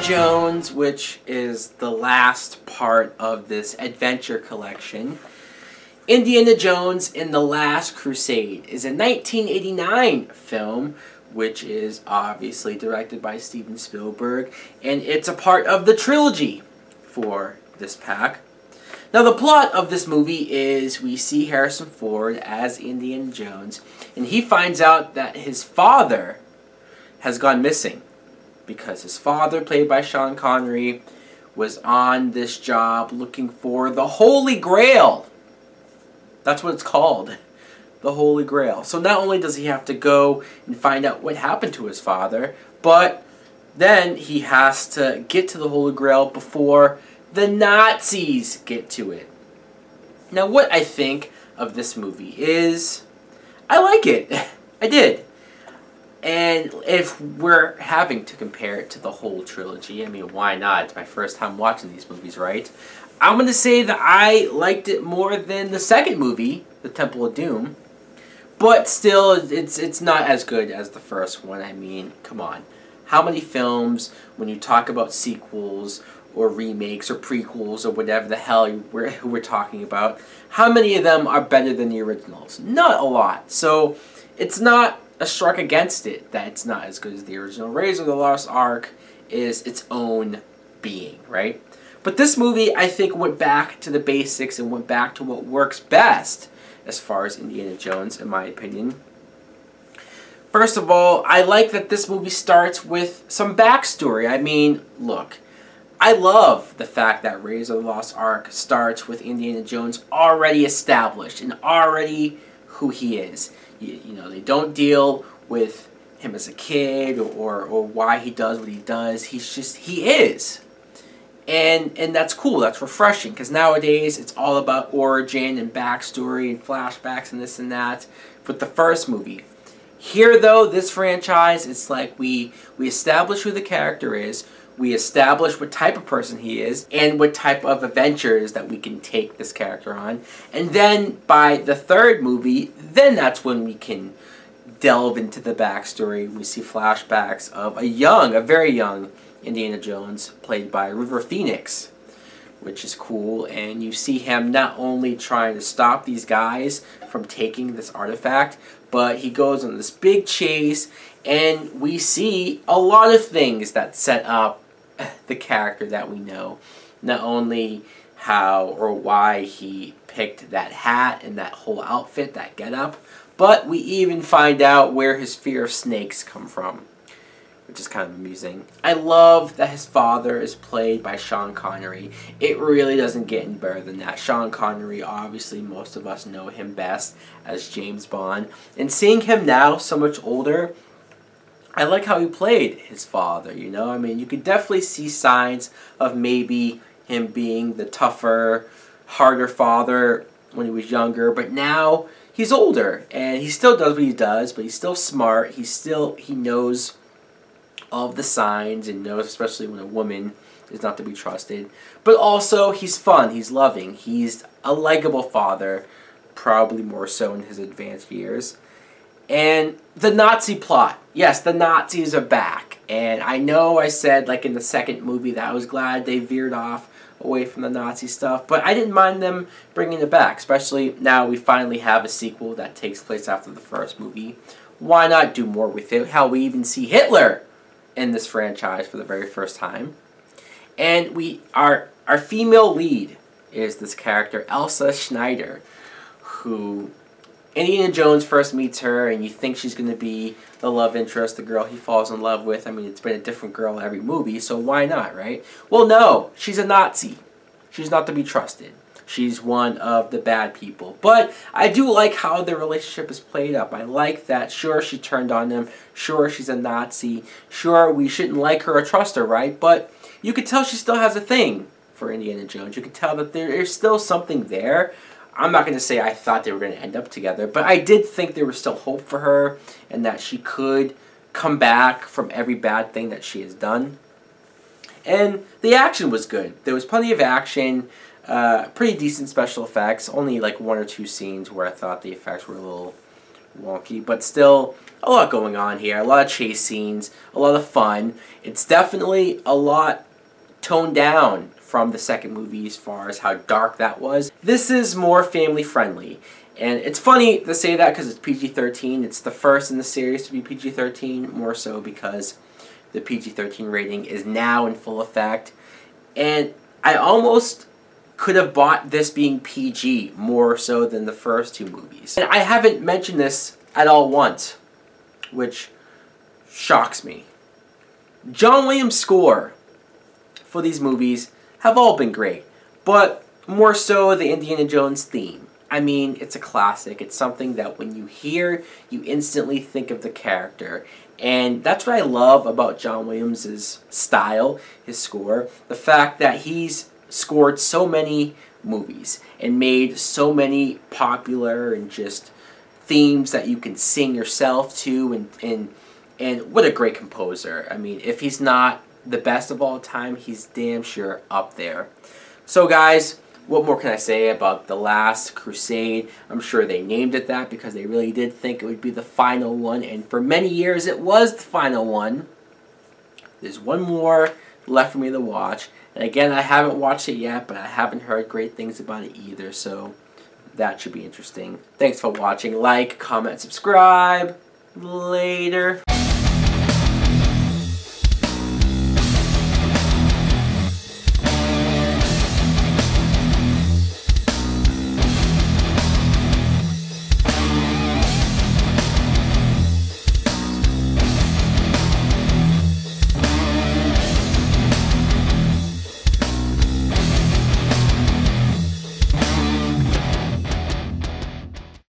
Jones, which is the last part of this adventure collection. Indiana Jones and the Last Crusade is a 1989 film, which is obviously directed by Steven Spielberg, and it's a part of the trilogy for this pack. Now, the plot of this movie is we see Harrison Ford as Indiana Jones, and he finds out that his father has gone missing because his father, played by Sean Connery, was on this job looking for the Holy Grail. That's what it's called, the Holy Grail. So not only does he have to go and find out what happened to his father, but then he has to get to the Holy Grail before the Nazis get to it. Now, what I think of this movie is, I like it. I did. And if we're having to compare it to the whole trilogy, I mean, why not? It's my first time watching these movies, right? I'm going to say that I liked it more than the second movie, The Temple of Doom. But still, it's not as good as the first one. I mean, come on. How many films, when you talk about sequels or remakes or prequels or whatever the hell we're talking about, how many of them are better than the originals? Not a lot. So it's not a struck against it that it's not as good as the original. Raiders of the Lost Ark is its own being, right? But this movie, I think, went back to the basics and went back to what works best as far as Indiana Jones, in my opinion. First of all, I like that this movie starts with some backstory. I mean, look, I love the fact that Raiders of the Lost Ark starts with Indiana Jones already established and already who he is. You know, they don't deal with him as a kid or why he does what he does. He is. And that's cool. That's refreshing, because nowadays it's all about origin and backstory and flashbacks and this and that with the first movie. Here, though, this franchise, it's like we establish who the character is, we establish what type of person he is, and what type of adventures that we can take this character on. And then by the third movie, then that's when we can delve into the backstory. We see flashbacks of a very young Indiana Jones, played by River Phoenix, which is cool. And you see him not only trying to stop these guys from taking this artifact, but he goes on this big chase, and we see a lot of things that set up the character that we know. Not only how or why he picked that hat and that whole outfit, that getup, but we even find out where his fear of snakes come from, which is kind of amusing. I love that his father is played by Sean Connery. It really doesn't get any better than that. Sean Connery, obviously, most of us know him best as James Bond. And seeing him now, so much older, I like how he played his father, you know? I mean, you could definitely see signs of maybe him being the tougher, harder father when he was younger, but now he's older, and he still does what he does, but he's still smart. He knows all of the signs and knows, especially when a woman is not to be trusted. But also, he's fun, he's loving, he's a likable father, probably more so in his advanced years. And the Nazi plot. Yes, the Nazis are back. And I know I said, like in the second movie, that I was glad they veered off away from the Nazi stuff, but I didn't mind them bringing it back, especially now we finally have a sequel that takes place after the first movie. Why not do more with it? Hell, we even see Hitler in this franchise for the very first time. And our female lead is this character, Elsa Schneider, who Indiana Jones first meets her, and you think she's going to be the love interest, the girl he falls in love with. I mean, it's been a different girl every movie, so why not, right? Well, no, she's a Nazi. She's not to be trusted. She's one of the bad people. But I do like how their relationship is played up. I like that, sure, she turned on him. Sure, she's a Nazi. Sure, we shouldn't like her or trust her, right? But you could tell she still has a thing for Indiana Jones. You could tell that there's still something there. I'm not going to say I thought they were going to end up together, but I did think there was still hope for her and that she could come back from every bad thing that she has done. And the action was good. There was plenty of action, pretty decent special effects, only like one or two scenes where I thought the effects were a wonky, but still a lot going on here. A lot of chase scenes, a lot of fun. It's definitely a lot toned down from the second movie as far as how dark that was. This is more family friendly. And it's funny to say that because it's PG-13. It's the first in the series to be PG-13, more so because the PG-13 rating is now in full effect. And I almost could have bought this being PG more so than the first two movies. And I haven't mentioned this at all once, which shocks me. John Williams' score for these movies have all been great, but more so the Indiana Jones theme. I mean, it's a classic. It's something that when you hear, you instantly think of the character. And that's what I love about John Williams' style, his score. The fact that he's scored so many movies and made so many popular and just themes that you can sing yourself to, and what a great composer. I mean, if he's not the best of all time, he's damn sure up there. So guys, what more can I say about The Last Crusade? I'm sure they named it that because they really did think it would be the final one, and for many years it was the final one. There's one more left for me to watch, and again, I haven't watched it yet, but I haven't heard great things about it either, so that should be interesting. Thanks for watching. Like, comment, subscribe. Later.